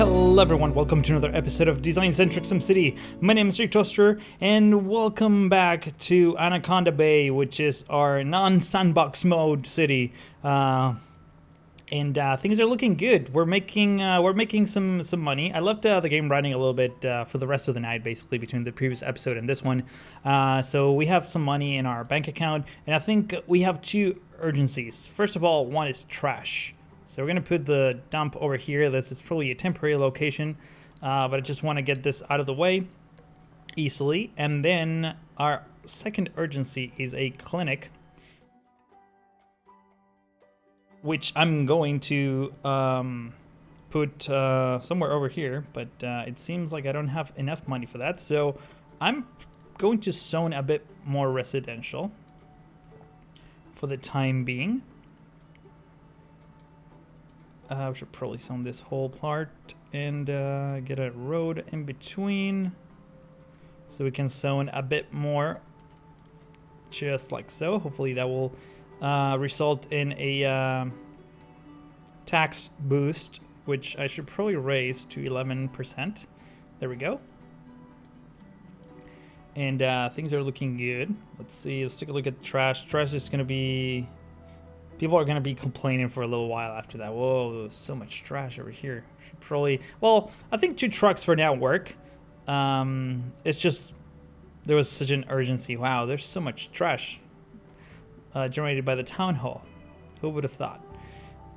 Hello everyone, welcome to another episode of Design Centric SimCity. My name is Rick Toaster, and welcome back to Anaconda Bay, which is our non-sandbox mode city. Things are looking good. We're making some money. I left the game running a little bit for the rest of the night, basically between the previous episode and this one. So we have some money in our bank account, and I think we have two urgencies. First of all, one is trash. So we're gonna put the dump over here. This is probably a temporary location, but I just want to get this out of the way easily. And then our second urgency is a clinic, which I'm going to put somewhere over here, but it seems like I don't have enough money for that. So I'm going to zone a bit more residential for the time being. We should probably zone this whole part and get a road in between so we can zone a bit more, just like so. Hopefully that will result in a tax boost, which I should probably raise to 11%. There we go. And things are looking good. Let's see, let's take a look at trash. Trash is going to be... People are going to be complaining for a little while after that. Whoa, so much trash over here. Should probably... Well, I think 2 trucks for now work. It's just... There was such an urgency. Wow, there's so much trash generated by the town hall. Who would have thought?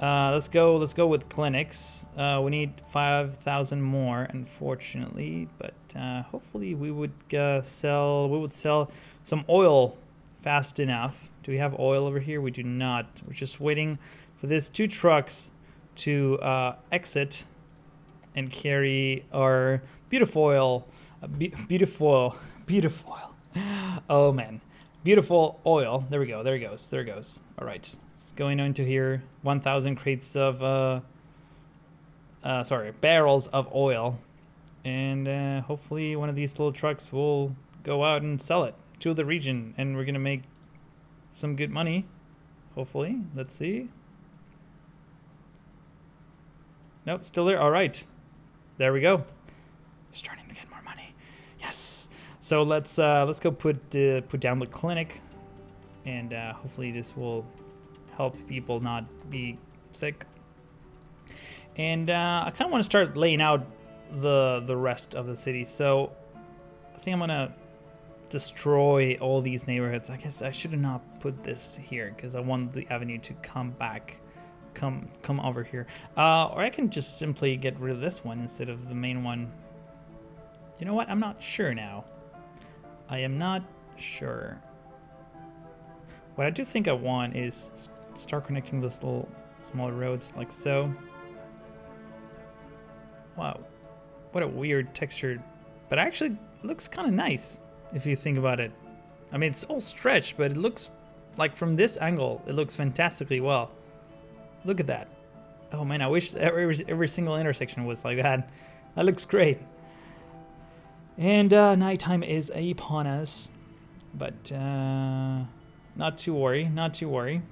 Let's go with clinics. We need 5,000 more, unfortunately. But hopefully we would sell some oil fast enough. Do we have oil over here? We do not. We're just waiting for these 2 trucks to exit and carry our beautiful oil. Beautiful oil. Oh man, beautiful oil. There we go. There it goes. There it goes. All right, it's going into here. 1,000 crates of barrels of oil, and hopefully one of these little trucks will go out and sell it to the region, and we're gonna make some good money, hopefully. Let's see. Nope, still there. All right, there we go. Starting to get more money. Yes. So let's go put down the clinic, and hopefully this will help people not be sick. And I kind of want to start laying out the rest of the city. So I think I'm gonna destroy all these neighborhoods. I guess I should have not put this here because I want the avenue to come back, come over here. Or I can just simply get rid of this one instead of the main one. You know what? I'm not sure now. I am not sure. What I do think I want is start connecting those little smaller roads like so. Wow, what a weird texture, but actually it looks kind of nice. If you think about it, I mean, it's all stretched, but it looks like from this angle, it looks fantastically well. Look at that. Oh man, I wish every single intersection was like that. That looks great. And nighttime is upon us, but not to worry, not to worry.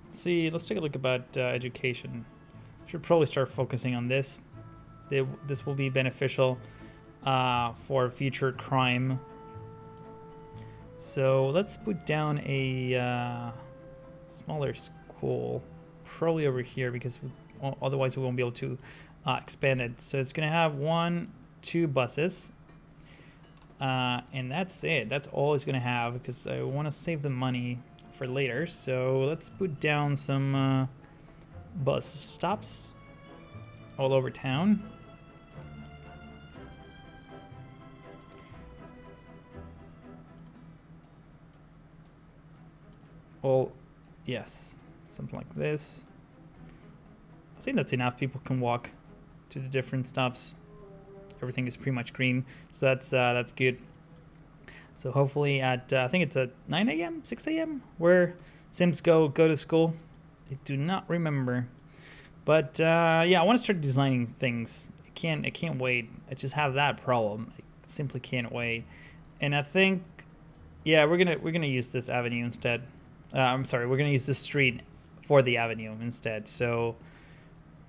Let's see, let's take a look about education. Should probably start focusing on this. This will be beneficial for future crime. So let's put down a smaller school, probably over here, because otherwise we won't be able to expand it. So it's gonna have 1, 2 buses, and that's it. That's all it's gonna have because I want to save the money for later. So let's put down some bus stops all over town. Well, yes, something like this. I think that's enough. People can walk to the different stops. Everything is pretty much green, so that's good. So hopefully at I think it's at 9 a.m., 6 a.m. where Sims go to school. I do not remember, but yeah, I want to start designing things. I can't wait. I just have that problem. I simply can't wait, and I think yeah, we're gonna use this avenue instead. I'm sorry, we're gonna use this street for the avenue instead. So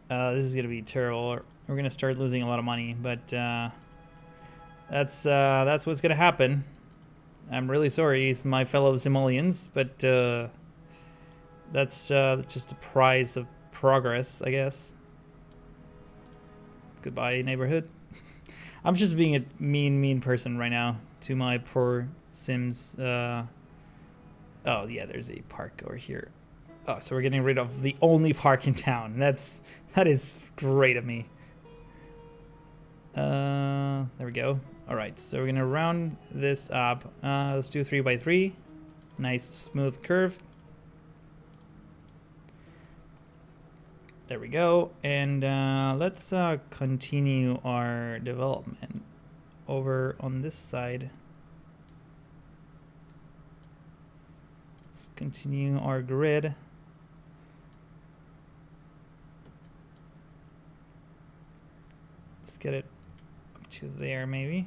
This is gonna be terrible. We're gonna start losing a lot of money, but that's what's gonna happen. I'm really sorry, my fellow simoleons, but that's just the price of progress, I guess. Goodbye, neighborhood. I'm just being a mean person right now to my poor Sims. Oh yeah, there's a park over here. Oh, so we're getting rid of the only park in town. That is great of me. There we go. All right, so we're gonna round this up. Let's do 3x3. Nice smooth curve. There we go. And let's continue our development over on this side. Let's continue our grid. Let's get it up to there, maybe.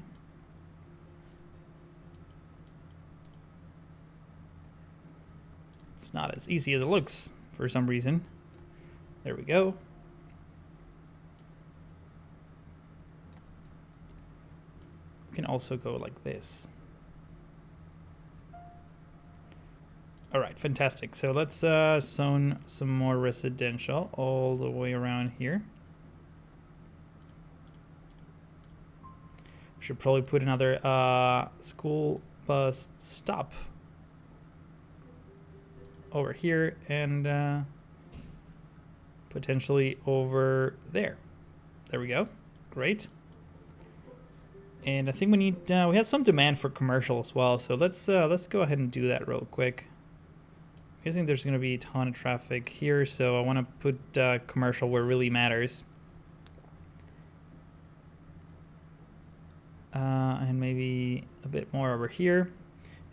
It's not as easy as it looks for some reason. There we go. We can also go like this. All right, fantastic. So let's zone some more residential all the way around here. Should probably put another school bus stop over here and potentially over there. There we go. Great. And I think we need we had some demand for commercial as well, so let's go ahead and do that real quick. I think there's going to be a ton of traffic here, so I want to put commercial where it really matters. And maybe a bit more over here.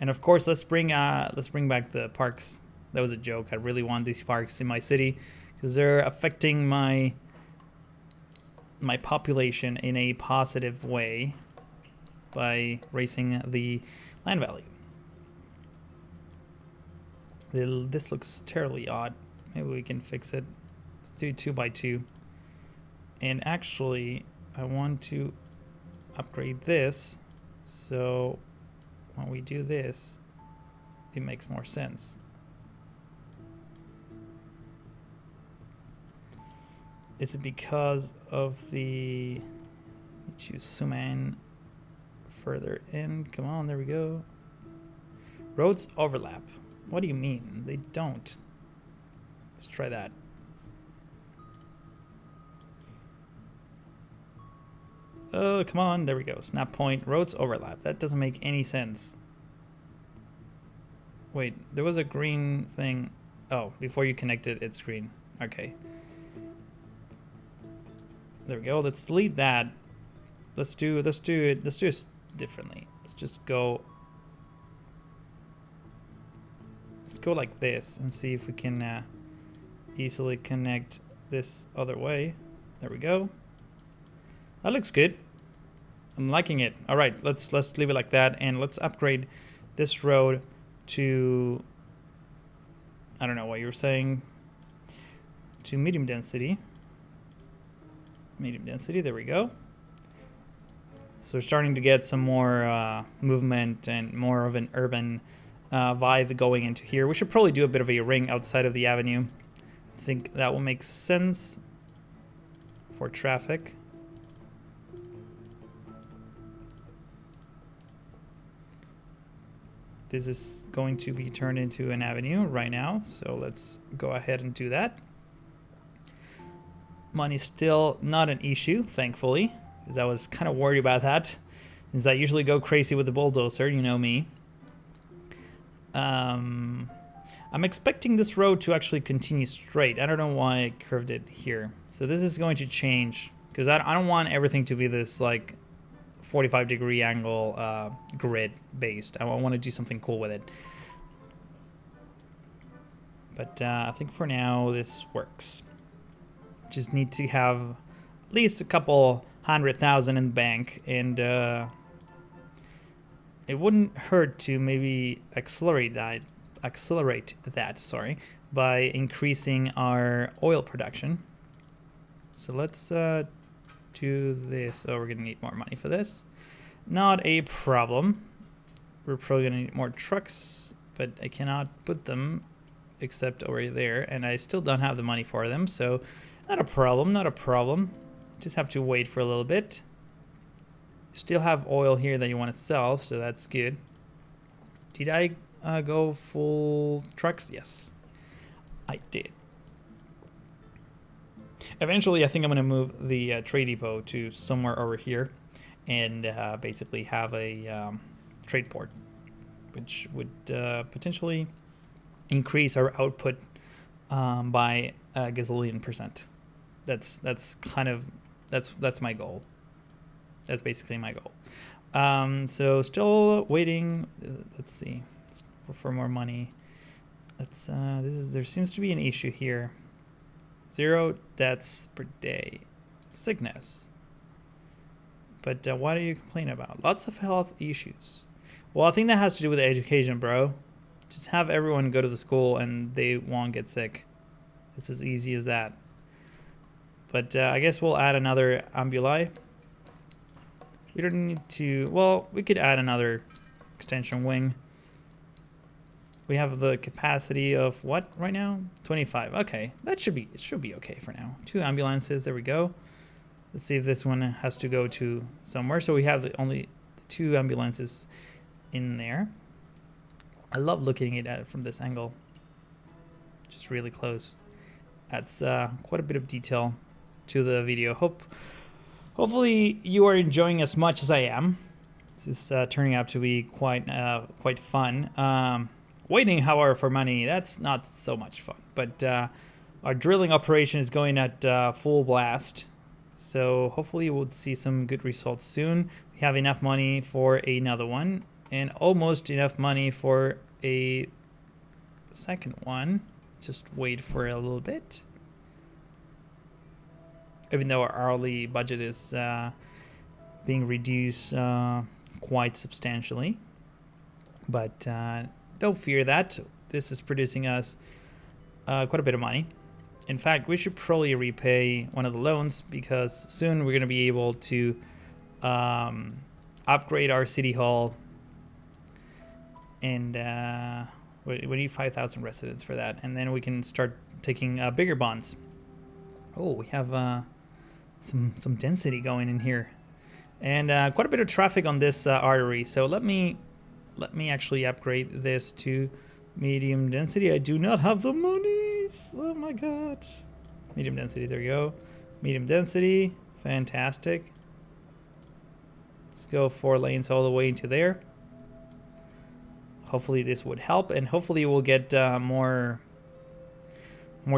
And of course, let's bring back the parks. That was a joke. I really want these parks in my city because they're affecting my population in a positive way by raising the land value. This looks terribly odd. Maybe we can fix it. Let's do 2x2. And actually, I want to upgrade this. So when we do this, it makes more sense. Is it because of the... to zoom in further in? Come on, there we go. Roads overlap. What do you mean? They don't. Let's try that. Oh, come on. There we go. Snap point. Roads overlap. That doesn't make any sense. Wait, there was a green thing. Oh, before you connect it, it's green. Okay. There we go. Let's delete that. Let's do it differently. Let's just go. Let's go like this and see if we can easily connect this other way. There we go. That looks good. I'm liking it. All right, let's leave it like that, and let's upgrade this road to, I don't know what you were saying, to medium density. Medium density, there we go. So we're starting to get some more movement and more of an urban vibe going into here. We should probably do a bit of a ring outside of the avenue. I think that will make sense for traffic. This is going to be turned into an avenue right now, so let's go ahead and do that. Money's still not an issue, thankfully, because I was kind of worried about that, since I usually go crazy with the bulldozer, you know me. I'm expecting this road to actually continue straight. I don't know why I curved it here. So this is going to change, because I don't want everything to be this like 45-degree angle grid based. I want to do something cool with it. But I think for now this works. Just need to have at least a couple 100,000 in the bank, and it wouldn't hurt to maybe accelerate that, by increasing our oil production. So let's do this. Oh, we're gonna need more money for this. Not a problem. We're probably gonna need more trucks, but I cannot put them except over there, and I still don't have the money for them, so not a problem, not a problem. Just have to wait for a little bit. Still have oil here that you want to sell, so that's good. Did I go full trucks? Yes, I did. Eventually, I think I'm going to move the trade depot to somewhere over here and basically have a trade port, which would potentially increase our output by a gazillion %. That's my goal. That's basically my goal. So still waiting. Let's see, for more money. Let's there seems to be an issue here. 0 deaths per day, sickness. But what do you complain about? Lots of health issues. Well, I think that has to do with education, bro. Just have everyone go to the school and they won't get sick. It's as easy as that. But I guess we'll add another ambuli. We don't need to, well, we could add another extension wing. We have the capacity of what right now? 25. Okay, it should be okay for now. 2 ambulances, there we go. Let's see if this one has to go to somewhere. So we have only 2 ambulances in there. I love looking at it from this angle. Just really close. That's quite a bit of detail to the video. Hopefully you are enjoying as much as I am. This is turning out to be quite fun. Waiting, however, for money, that's not so much fun. But our drilling operation is going at full blast. So hopefully we'll see some good results soon. We have enough money for another one and almost enough money for a second one. Just wait for a little bit. Even though our hourly budget is being reduced quite substantially. But don't fear that. This is producing us quite a bit of money. In fact, we should probably repay one of the loans because soon we're going to be able to upgrade our city hall. And we need 5,000 residents for that. And then we can start taking bigger bonds. Oh, we have some density going in here. And quite a bit of traffic on this artery. So let me actually upgrade this to medium density. I do not have the money. Oh my god. Medium density, there we go. Medium density, fantastic. Let's go 4 lanes all the way into there. Hopefully this would help, and hopefully we'll get more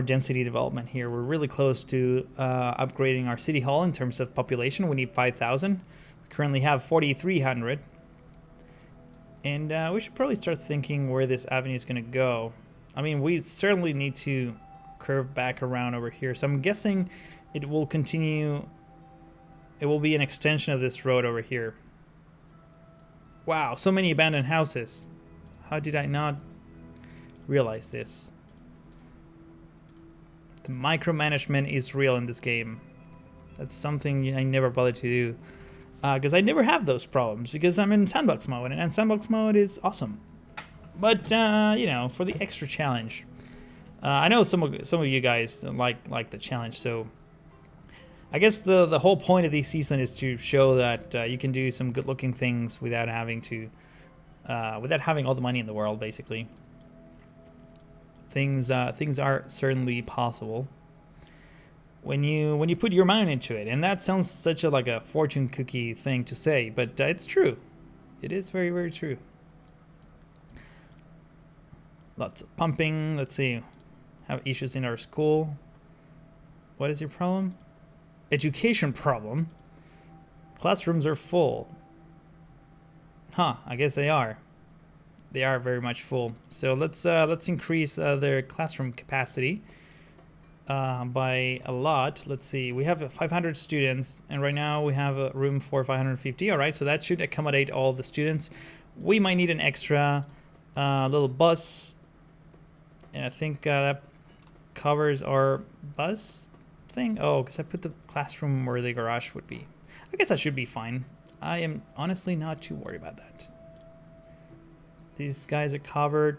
density development here. We're really close to upgrading our city hall in terms of population. We need 5,000. We currently have 4,300. And we should probably start thinking where this avenue is going to go. I mean, we certainly need to curve back around over here. So I'm guessing it will continue. It will be an extension of this road over here. Wow, so many abandoned houses. How did I not realize this? The micromanagement is real in this game. That's something I never bothered to do. Because I never have those problems because I'm in sandbox mode, and sandbox mode is awesome. But you know, for the extra challenge, I know some of you guys like the challenge. So I guess the whole point of this season is to show that you can do some good-looking things without having to, without having all the money in the world. Basically, things are certainly possible when you put your mind into it. And that sounds such a fortune cookie thing to say, but it's true. It is very, very true. Lots of pumping. Let's see. Have issues in our school. What is your problem? Education problem. Classrooms are full. Huh, I guess they are. They are very much full. So let's increase their classroom capacity by a lot. Let's see. We have 500 students, and right now we have a room for 550. All right, so that should accommodate all the students. We might need an extra little bus, and I think that covers our bus thing? Oh, because I put the classroom where the garage would be. I guess that should be fine. I am honestly not too worried about that. These guys are covered.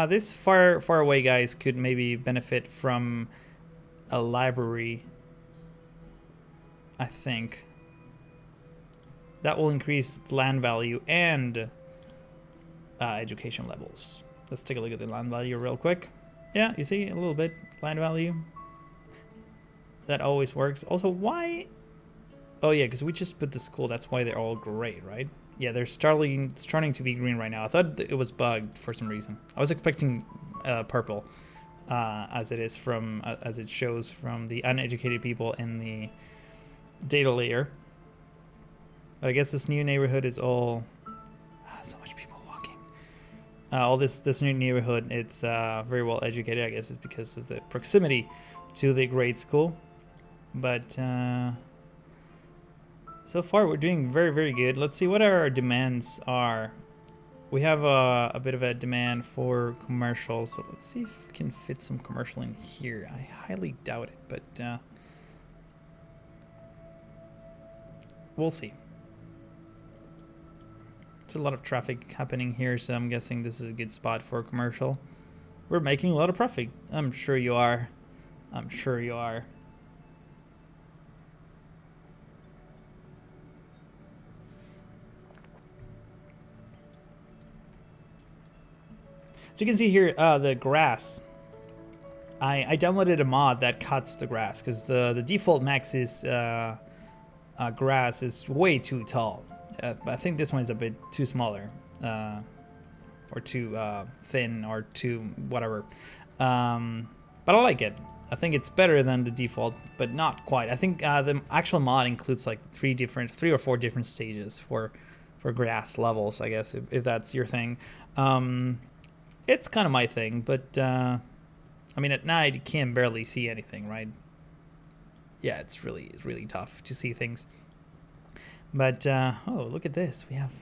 This far away guys could maybe benefit from a library, I think. That will increase land value and education levels. Let's take a look at the land value real quick. Yeah, you see a little bit land value. That always works. Also, why? Oh yeah, because we just put the school. That's why they're all gray, right? Yeah, they're starting to be green right now. I thought it was bugged for some reason. I was expecting purple, as it shows from the uneducated people in the data layer. But I guess this new neighborhood is all so much people walking. All this new neighborhood, it's very well educated. I guess it's because of the proximity to the grade school. But so far we're doing very, very good. Let's see what our demands are. We have a bit of a demand for commercial, so let's see if we can fit some commercial in here. I highly doubt it, but we'll see. There's a lot of traffic happening here, so I'm guessing this is a good spot for commercial. We're making a lot of profit. I'm sure you are. I'm sure you are. So you can see here the grass. I downloaded a mod that cuts the grass because the default max is grass is way too tall. But I think this one is a bit too smaller, or too thin, or too whatever. But I like it. I think it's better than the default, but not quite. I think the actual mod includes like three or four different stages for grass levels, I guess, if that's your thing. It's kind of my thing, but I mean, at night you can barely see anything, right? Yeah, it's really tough to see things. But oh, look at this. We have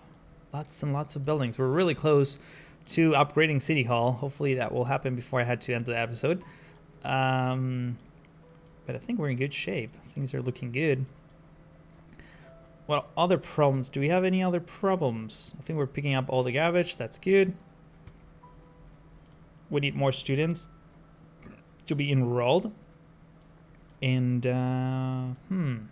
lots and lots of buildings. We're really close to upgrading City Hall. Hopefully that will happen before I had to end the episode. But I think we're in good shape. Things are looking good. What other problems? Do we have any other problems? I think we're picking up all the garbage. That's good. We need more students to be enrolled. And in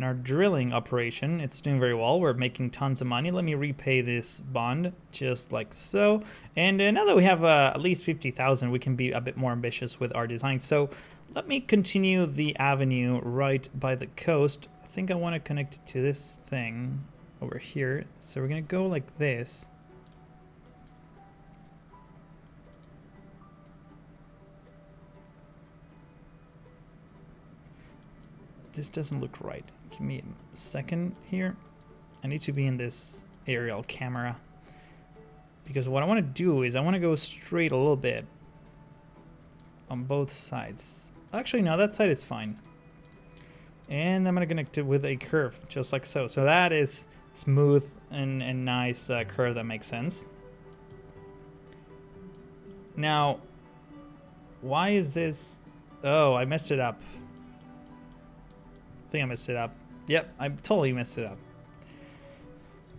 our drilling operation, it's doing very well. We're making tons of money. Let me repay this bond just like so. And now that we have at least 50,000, we can be a bit more ambitious with our design. So let me continue the avenue right by the coast. I think I want to connect it to this thing over here. So we're going to go like this. This doesn't look right. Give me a second here. I need to be in this aerial camera, because what I want to do is I want to go straight a little bit on both sides. Actually, no, that side is fine. And I'm going to connect it with a curve, just like so. So that is smooth and nice curve that makes sense. Now, why is this? Oh, I messed it up. I think I messed it up. Yep, I totally messed it up.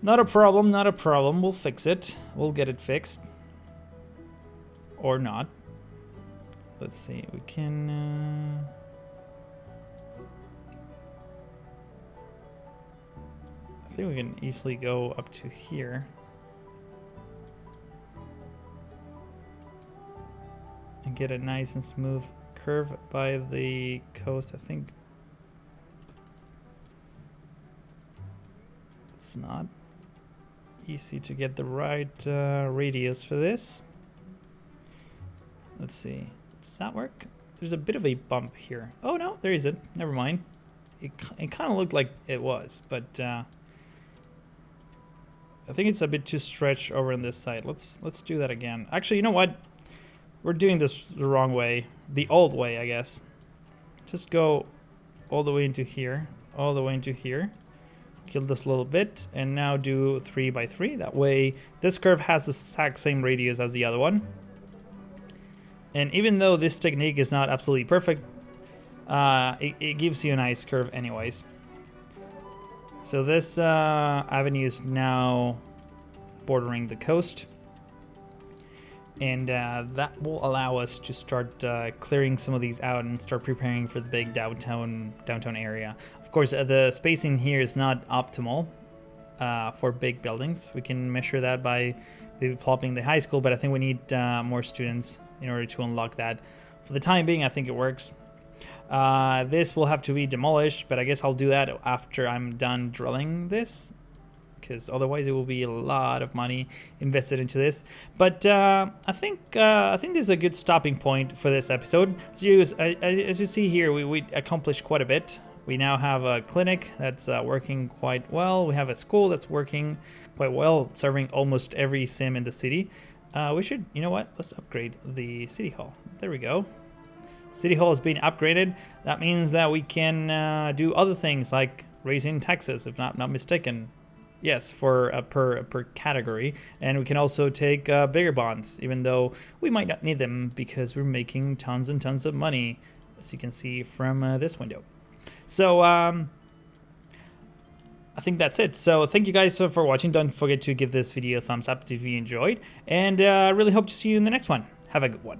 Not a problem, not a problem. We'll fix it. We'll get it fixed. Or not. Let's see. We can... I think we can easily go up to here. And get a nice and smooth curve by the coast, I think. It's not easy to get the right radius for this. Let's see. Does that work? There's a bit of a bump here. Oh no, there isn't. Never mind. It kind of looked like it was, but I think it's a bit too stretched over on this side. Let's do that again. Actually, you know what? We're doing this the wrong way. The old way, I guess. Just go all the way into here. All the way into here. Kill this little bit. And now do 3 by 3. That way, this curve has the exact same radius as the other one. And even though this technique is not absolutely perfect, it gives you a nice curve anyways. So this avenue is now bordering the coast, and that will allow us to start clearing some of these out and start preparing for the big downtown area. Of course, the spacing here is not optimal for big buildings. We can measure that by maybe plopping the high school, but I think we need more students in order to unlock that. For the time being, I think it works. This will have to be demolished, but I guess I'll do that after I'm done drilling this, because otherwise it will be a lot of money invested into this. But I think this is a good stopping point for this episode. So as you see here, we accomplished quite a bit. We now have a clinic that's working quite well. We have a school that's working quite well, serving almost every sim in the city. We should, you know what? Let's upgrade the city hall. There we go. City hall is being upgraded. That means that we can do other things like raising taxes, if not mistaken. Yes, for per category, and we can also take bigger bonds, even though we might not need them because we're making tons and tons of money, as you can see from this window. So I think that's it. So thank you guys for watching. Don't forget to give this video a thumbs up if you enjoyed, and I really hope to see you in the next one. Have a good one.